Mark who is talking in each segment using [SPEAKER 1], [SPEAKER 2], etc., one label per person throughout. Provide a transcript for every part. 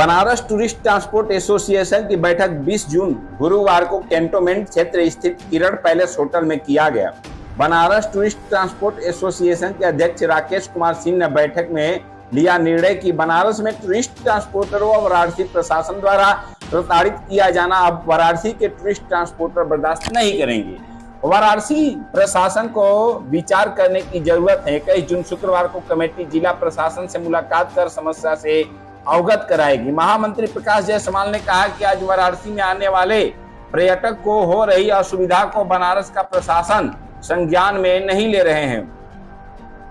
[SPEAKER 1] Banaras tourist transport association की बैठक 20 जून गुरुवार को कैंटोनमेंट क्षेत्र स्थित किरण पैलेस होटल में किया गया। बनारस टूरिस्ट ट्रांसपोर्ट एसोसिएशन के अध्यक्ष राकेश कुमार सिंह ने बैठक में लिया निर्णय कि बनारस में टूरिस्ट ट्रांसपोर्टरों और वाराणसी प्रशासन द्वारा प्रताड़ित किया जाना अब वाराणसी के टूरिस्ट ट्रांसपोर्टर बर्दाश्त नहीं करेंगे। वाराणसी प्रशासन को विचार करने की जरूरत है। 21 जून शुक्रवार को कमेटी जिला प्रशासन से मुलाकात कर समस्या से अवगत कराएगी। महामंत्री प्रकाश जायसवाल ने कहा कि आज वाराणसी में आने वाले पर्यटक को हो रही असुविधा को बनारस का प्रशासन संज्ञान में नहीं ले रहे हैं।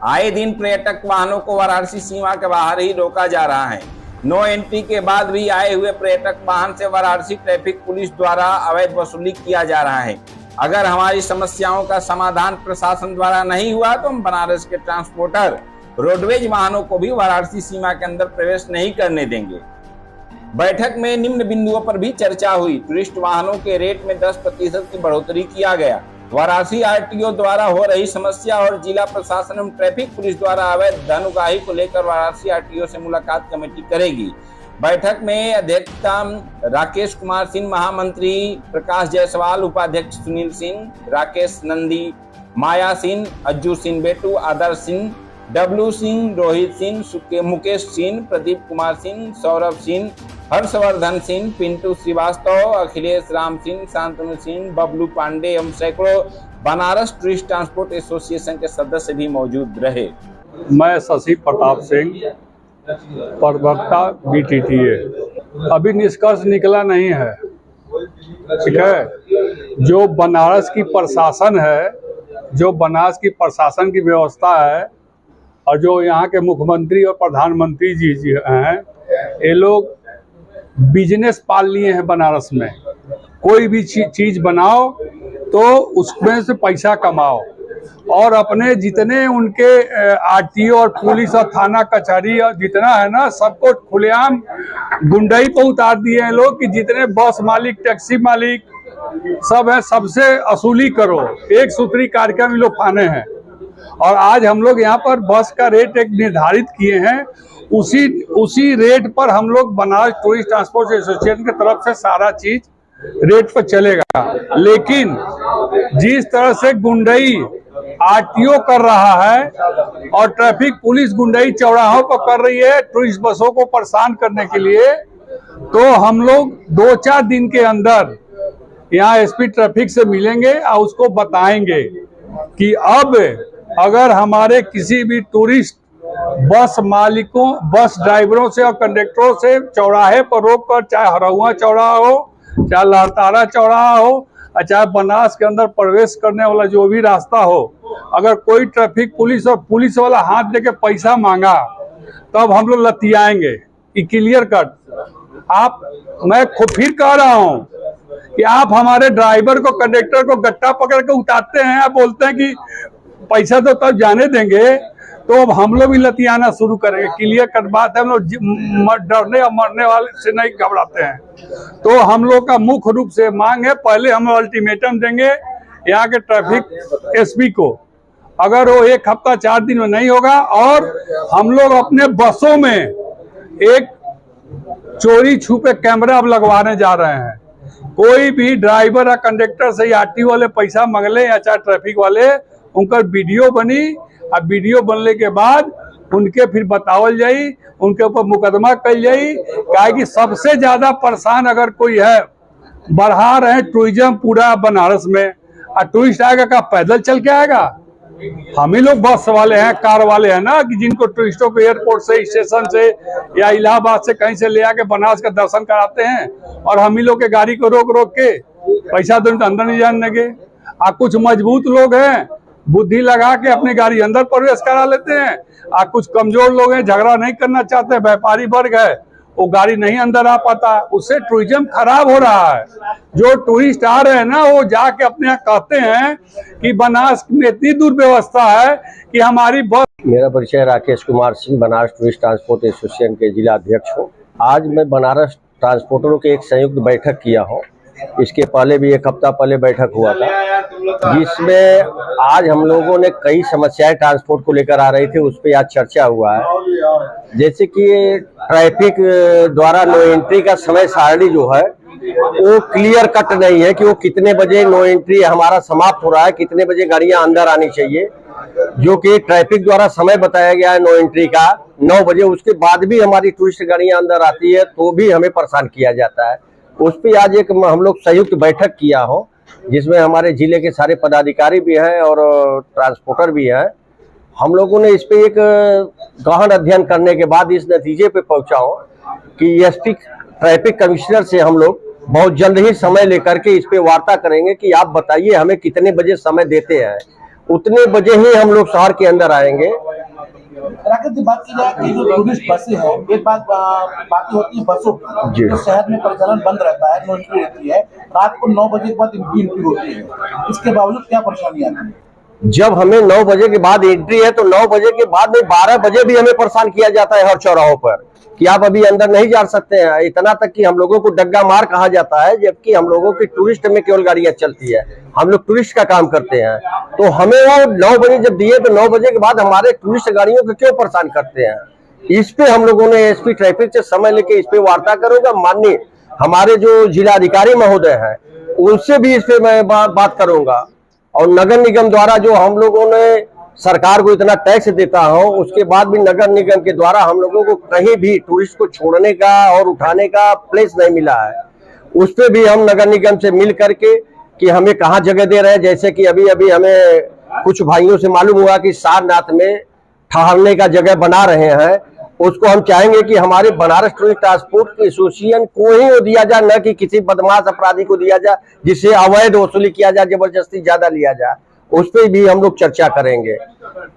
[SPEAKER 1] आए दिन पर्यटक वाहनों को वाराणसी सीमा के बाहर ही रोका जा रहा है। नो एंट्री के बाद भी आए हुए पर्यटक वाहन से वाराणसी ट्रैफिक पुलिस द्वारा अवैध वसूली किया जा रहा है। अगर हमारी समस्याओं का समाधान प्रशासन द्वारा नहीं हुआ तो हम बनारस के ट्रांसपोर्टर रोडवेज वाहनों को भी वाराणसी सीमा के अंदर प्रवेश नहीं करने देंगे। बैठक में निम्न बिंदुओं पर भी चर्चा हुई। टूरिस्ट वाहनों के रेट में 10% की बढ़ोतरी किया गया। वाराणसी आरटीओ द्वारा हो रही समस्या और जिला प्रशासन एवं ट्रैफिक पुलिस द्वारा अवैध धन उगाही को लेकर वाराणसी आरटीओ से मुलाकात कमेटी करेगी। बैठक में अध्यक्षता राकेश कुमार सिंह, महामंत्री प्रकाश जायसवाल, उपाध्यक्ष सुनील सिंह, राकेश नंदी, माया सिंह, अज्जू सिंह बेटू, आदर्श सिंह, डब्लू सिंह, रोहित सिंह, मुकेश सिंह, प्रदीप कुमार सिंह, सौरभ सिंह, हर्षवर्धन सिंह, पिंटू श्रीवास्तव, अखिलेश राम सिंह, शांतनु सिंह, बबलू पांडे एवं सैकड़ों बनारस टूरिस्ट ट्रांसपोर्ट एसोसिएशन के सदस्य भी मौजूद रहे।
[SPEAKER 2] मैं शशि प्रताप सिंह, प्रवक्ता BTTA। अभी निष्कर्ष निकला नहीं है, ठीक है। जो बनारस की प्रशासन है, जो बनारस की प्रशासन की व्यवस्था है और जो यहाँ के मुख्यमंत्री और प्रधानमंत्री जी हैं, ये लोग बिजनेस पाल लिए हैं। बनारस में कोई भी चीज बनाओ तो उसमें से पैसा कमाओ और अपने जितने उनके आरटीओ और पुलिस और थाना कचहरी और जितना है ना, सबको खुलेआम गुंडाई पर उतार दिए हैं लोग कि जितने बस मालिक, टैक्सी मालिक सब है, सबसे वसूली करो। एक सूत्री कार्यक्रम लोग फाने हैं। और आज हम लोग यहाँ पर बस का रेट एक निर्धारित किए हैं, उसी रेट पर हम लोग बनारस टूरिस्ट ट्रांसपोर्ट एसोसिएशन की तरफ से सारा चीज रेट पर चलेगा। लेकिन जिस तरह से गुंडाई आरटीओ कर रहा है और ट्रैफिक पुलिस गुंडाई चौराहों पर कर रही है टूरिस्ट बसों को परेशान करने के लिए, तो हम लोग 2-4 दिन के अंदर यहाँ एसपी ट्रैफिक से मिलेंगे और उसको बताएंगे कि अब अगर हमारे किसी भी टूरिस्ट बस मालिकों, बस ड्राइवरों से और कंडक्टरों से चौराहे पर रोककर, चाहे हरहुआ चौराहा हो, चाहे लहरतारा चौराहा हो, चाहे बनारस के अंदर प्रवेश करने वाला जो भी रास्ता हो, अगर कोई ट्रैफिक पुलिस और पुलिस वाला हाथ देके पैसा मांगा तब हम लोग लतियाएंगे। कि क्लियर कट। मैं फिर कह रहा हूँ कि आप हमारे ड्राइवर को, कंडक्टर को गट्टा पकड़ के उतारते हैं, आप बोलते हैं कि पैसा तो तब जाने देंगे, तो अब हम लोग भी लतियाना शुरू करेंगे। क्लियर कट बात है। हम लोग डरने और मरने वाले से नहीं घबराते हैं। तो हम लोग का मुख्य रूप से मांग है, पहले हम अल्टीमेटम देंगे यहाँ के ट्रैफिक एसपी को, अगर वो 1 हफ्ता 4 दिन में नहीं होगा, और हम लोग अपने बसों में एक चोरी छुपे कैमरा अब लगवाने जा रहे हैं। कोई भी ड्राइवर या कंडक्टर से आरटीओ वाले पैसा मांगले या चाहे ट्रैफिक वाले, उनका वीडियो बनी और वीडियो बनने के बाद उनके फिर बतावल जाई, उनके ऊपर मुकदमा कल जाई। क्या कि सबसे ज्यादा परेशान अगर कोई है, बढ़ा रहे हैं टूरिज्म पूरा बनारस में, और टूरिस्ट आएगा क्या पैदल चल के आएगा? हम ही लोग बस वाले हैं, कार वाले हैं ना, कि जिनको टूरिस्टों को एयरपोर्ट से, स्टेशन से या इलाहाबाद से कहीं से ले आके बनारस का दर्शन कराते हैं, और हम ही लोग के गाड़ी को रोक रोक के पैसा तो अंदर नहीं जाने देंगे। कुछ मजबूत लोग हैं, बुद्धि लगा के अपनी गाड़ी अंदर प्रवेश करा लेते हैं। कुछ कमजोर लोग हैं, झगड़ा नहीं करना चाहते, व्यापारी वर्ग है, वो गाड़ी नहीं अंदर आ पाता, उससे टूरिज्म खराब हो रहा है। जो टूरिस्ट आ रहे हैं ना, वो जाके अपने यहाँ कहते हैं कि बनारस में इतनी दुर्व्यवस्था है कि हमारी बस।
[SPEAKER 3] मेरा परिचय Rakesh Kumar Singh, Banaras tourist transport association के जिला अध्यक्ष हूँ। आज मैं बनारस ट्रांसपोर्टरों की एक संयुक्त बैठक किया हूँ। इसके पहले भी 1 हफ्ता पहले बैठक हुआ था, जिसमें आज हम लोगों ने कई समस्याएं ट्रांसपोर्ट को लेकर आ रही थी, उस पर आज चर्चा हुआ है। जैसे कि ट्रैफिक द्वारा नो एंट्री का समय सारणी जो है वो क्लियर कट नहीं है कि वो कितने बजे नो एंट्री हमारा समाप्त हो रहा है, कितने बजे गाड़ियां अंदर आनी चाहिए। जो कि ट्रैफिक द्वारा समय बताया गया है नो एंट्री का 9 बजे, उसके बाद भी हमारी टूरिस्ट गाड़ियां अंदर आती है तो भी हमें परेशान किया जाता है। उस पर आज एक हम लोग संयुक्त बैठक किया हो जिसमें हमारे जिले के सारे पदाधिकारी भी हैं और ट्रांसपोर्टर भी हैं। हम लोगों ने इस पे एक गहन अध्ययन करने के बाद इस नतीजे पे पहुंचा हो कि एसपी ट्रैफिक कमिश्नर से हम लोग बहुत जल्द ही समय लेकर के इस पे वार्ता करेंगे कि आप बताइए हमें कितने बजे समय देते हैं, उतने बजे ही हम लोग शहर के अंदर आएंगे।
[SPEAKER 4] राकेश जी, बात की जाए कि जो टूरिस्ट बसें हैं, एक बाकी होती है बसों की, तो शहर में परिचालन बंद रहता है, नो एंट्री रहती है, रात को 9 बजे के बाद इनकी एंट्री होती है, इसके बावजूद क्या परेशानी आती है?
[SPEAKER 3] जब हमें 9 बजे के बाद एंट्री है तो 9 बजे के बाद में 12 बजे भी हमें परेशान किया जाता है हर चौराहों पर कि आप अभी अंदर नहीं जा सकते हैं। इतना तक कि हम लोगों को डग्गा मार कहा जाता है, जबकि हम लोगों की टूरिस्ट में केवल गाड़ियां चलती है, हम लोग टूरिस्ट का काम करते हैं। तो हमें वो 9 बजे जब दिए तो 9 बजे के बाद हमारे टूरिस्ट गाड़ियों को क्यों परेशान करते हैं? इस पे हम लोगों ने एसपी ट्रैफिक से समय लेके इस पे वार्ता करूंगा। माननीय हमारे जो जिलाधिकारी महोदय हैं उनसे भी इस पे मैं बात करूंगा। और नगर निगम द्वारा जो हम लोगों ने सरकार को इतना टैक्स देता हो, उसके बाद भी नगर निगम के द्वारा हम लोगों को कहीं भी टूरिस्ट को छोड़ने का और उठाने का प्लेस नहीं मिला है। उस पे भी हम नगर निगम से मिल करके कि हमें कहाँ जगह दे रहे हैं। जैसे कि अभी हमें कुछ भाइयों से मालूम हुआ कि सारनाथ में ठहरने का जगह बना रहे हैं, उसको हम चाहेंगे कि हमारे बनारस टूरिस्ट ट्रांसपोर्ट एसोसिएशन को ही दिया जाए, न कि किसी बदमाश अपराधी को दिया जाए जिससे अवैध वसूली किया जाए, जबरदस्ती ज्यादा लिया जाए। उस पर भी हम लोग चर्चा करेंगे।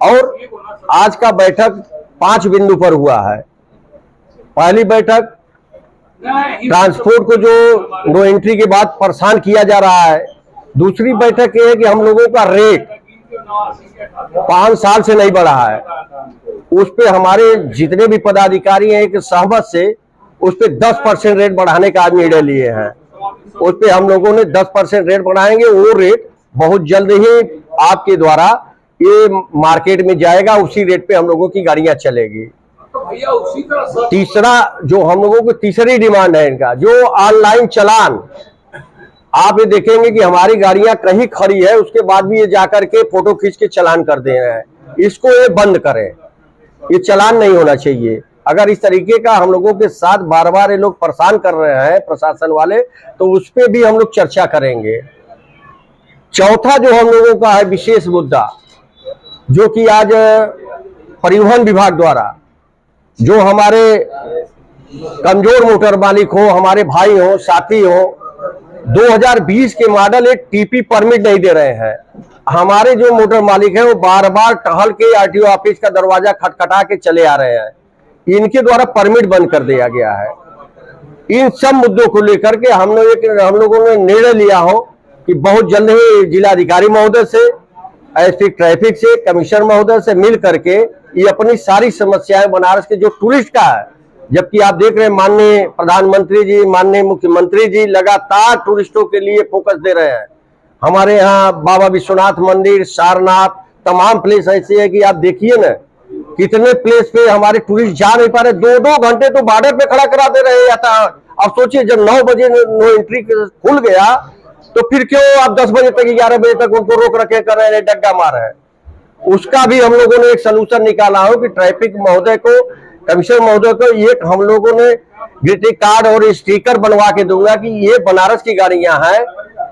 [SPEAKER 3] और आज का बैठक 5 बिंदु पर हुआ है। पहली बैठक ट्रांसपोर्ट को जो नो एंट्री के बाद परेशान किया जा रहा है। दूसरी बैठक ये है कि हम लोगों का रेट 5 साल से नहीं बढ़ा है। उस पे हमारे जितने भी पदाधिकारी हैं एक सहमत से उस पे 10% रेट बढ़ाने का आज निर्णय लिए हैं। उस पे हम लोगों ने 10% रेट बढ़ाएंगे। वो रेट बहुत जल्द ही आपके द्वारा ये मार्केट में जाएगा, उसी रेट पे हम लोगों की गाड़ियां चलेगी। तीसरा जो हम लोगों को तीसरी डिमांड है इनका, जो ऑनलाइन चालान, आप ये देखेंगे कि हमारी गाड़ियां कहीं खड़ी है उसके बाद भी ये जाकर के फोटो खींच के चालान कर दे रहे हैं। इसको ये बंद करें, ये चालान नहीं होना चाहिए। अगर इस तरीके का हम लोगों के साथ बार बार ये लोग परेशान कर रहे हैं प्रशासन वाले, तो उस पर भी हम लोग चर्चा करेंगे। चौथा जो हम लोगों का है विशेष मुद्दा, जो कि आज परिवहन विभाग द्वारा जो हमारे कमजोर मोटर मालिक हो, हमारे भाई हो, साथी हो, 2020 के मॉडल एक टीपी परमिट नहीं दे रहे हैं। हमारे जो मोटर मालिक हैं वो बार बार टहल के आरटीओ ऑफिस का दरवाजा खटखटा के चले आ रहे हैं। इनके द्वारा परमिट बंद कर दिया गया है। इन सब मुद्दों को लेकर के हम लोगों ने निर्णय लिया हो कि बहुत जल्द ही जिलाधिकारी महोदय से, एसपी ट्रैफिक से, कमिश्नर महोदय से मिल करके ये अपनी सारी समस्याएं बनारस के जो टूरिस्ट का है, जबकि आप देख रहे हैं माननीय प्रधानमंत्री जी, माननीय मुख्यमंत्री जी लगातार टूरिस्टों के लिए फोकस दे रहे हैं। हमारे यहाँ बाबा विश्वनाथ मंदिर, सारनाथ, तमाम प्लेस ऐसे है कि आप देखिए ना कितने प्लेस पे हमारे टूरिस्ट जा नहीं पा रहे। 2-2 घंटे तो बॉर्डर पे खड़ा करा दे रहे हैं। अब सोचिए जब 9 बजे नो एंट्री खुल गया तो फिर क्यों आप 10 बजे तक 11 बजे तक उनको रोक रखे कर रहे हैं, डग्गा मार है। उसका भी हम लोगों ने एक सलूशन निकाला हो कि ट्रैफिक महोदय को, कमिश्नर महोदय को एक हम लोगों ने ग्रीटिंग कार्ड और स्टिकर बनवा के दूंगा कि ये बनारस की गाड़ियां हैं,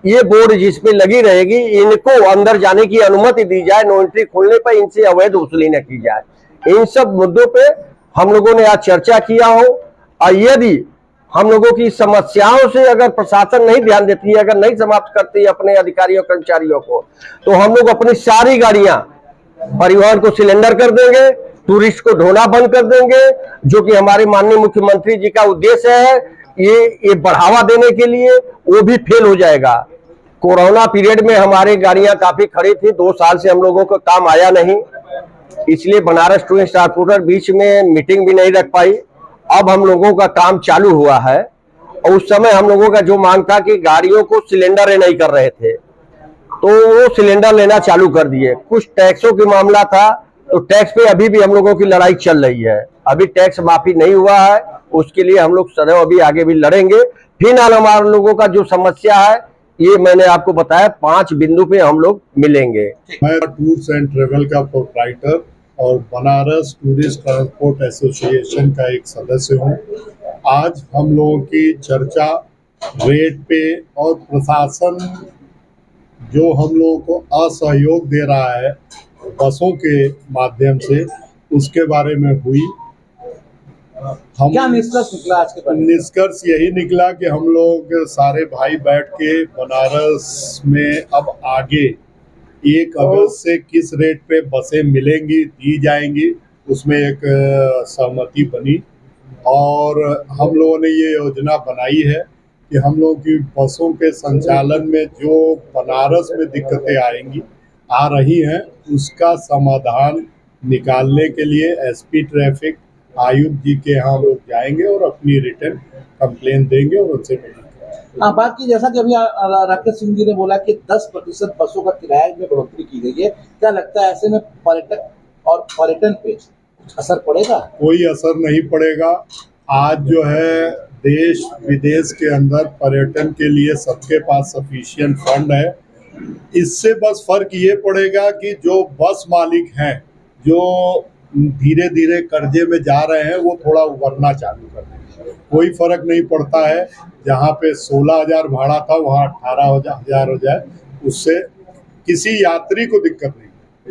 [SPEAKER 3] ये बोर्ड जिसपे लगी रहेगी, इनको अंदर जाने की अनुमति दी जाए, नो एंट्री खोलने पर इनसे अवैध वसूली न की जाए। इन सब मुद्दों पे हम लोगों ने आज चर्चा किया हो। और यदि हम लोगों की समस्याओं से अगर प्रशासन नहीं ध्यान देती है, अगर नहीं समाप्त करती है अपने अधिकारियों कर्मचारियों को, तो हम लोग अपनी सारी गाड़ियां परिवहन को सिलेंडर कर देंगे, टूरिस्ट को ढोना बंद कर देंगे, जो कि हमारे माननीय मुख्यमंत्री जी का उद्देश्य है ये बढ़ावा देने के लिए, वो भी फेल हो जाएगा। कोरोना पीरियड में हमारी गाड़ियां काफी खड़ी थी, 2 साल से हम लोगों का काम आया नहीं, इसलिए बनारस टूरिस्ट ट्रांसपोर्टर बीच में मीटिंग भी नहीं रख पाई। अब हम लोगों का काम चालू हुआ है और उस समय हम लोगों का जो मांग था कि गाड़ियों को सिलेंडर नहीं कर रहे थे, तो वो सिलेंडर लेना चालू कर दिए। कुछ टैक्सों की मामला था, तो टैक्स पे अभी भी हम लोगों की लड़ाई चल रही है। अभी टैक्स माफी नहीं हुआ है। उसके लिए हम लोग सदैव अभी आगे भी लड़ेंगे। फिलहाल हमारे लोगों का जो समस्या है ये मैंने आपको बताया, 5 बिंदु पे हम लोग मिलेंगे।
[SPEAKER 5] मैं टूर्स एंड ट्रेवल का प्रोप्राइटर और बनारस टूरिस्ट ट्रांसपोर्ट एसोसिएशन का एक सदस्य हूँ। आज हम लोगों की चर्चा रेट पे और प्रशासन जो हम लोगों को असहयोग दे रहा है बसों के माध्यम से, उसके बारे में हुई।
[SPEAKER 4] क्या निष्कर्ष निकला आज के बाद?
[SPEAKER 5] निष्कर्ष यही निकला कि हम लोग सारे भाई बैठ के बनारस में अब आगे 1 अगस्त से किस रेट पे बसें मिलेंगी, दी जाएंगी, उसमें एक सहमति बनी और हम लोगों ने ये योजना बनाई है कि हम लोगों की बसों के संचालन में जो बनारस में दिक्कतें आ रही हैं उसका समाधान निकालने के लिए एसपी ट्रैफिक आयुक्त जी के यहाँ हम लोग जाएंगे और अपनी रिटर्न कंप्लेन देंगे और उनसे मिलेंगे।
[SPEAKER 4] बाकी जैसा कि अभी राकेश सिंह जी ने बोला कि 10% बसों का किराया में बढ़ोतरी की गई है, क्या लगता है ऐसे में पर्यटक और पर्यटन पे असर पड़ेगा?
[SPEAKER 5] कोई असर नहीं पड़ेगा। आज जो है देश विदेश के अंदर पर्यटन के लिए सबके पास सफिशिएंट फंड है। इससे बस फर्क ये पड़ेगा कि जो बस मालिक हैं जो धीरे धीरे कर्जे में जा रहे हैं वो थोड़ा उबरना चालू कर दें। कोई फर्क नहीं पड़ता है, जहाँ पे 16,000 भाड़ा था वहाँ 18,000 हो जाए, उससे किसी यात्री को दिक्कत नहीं।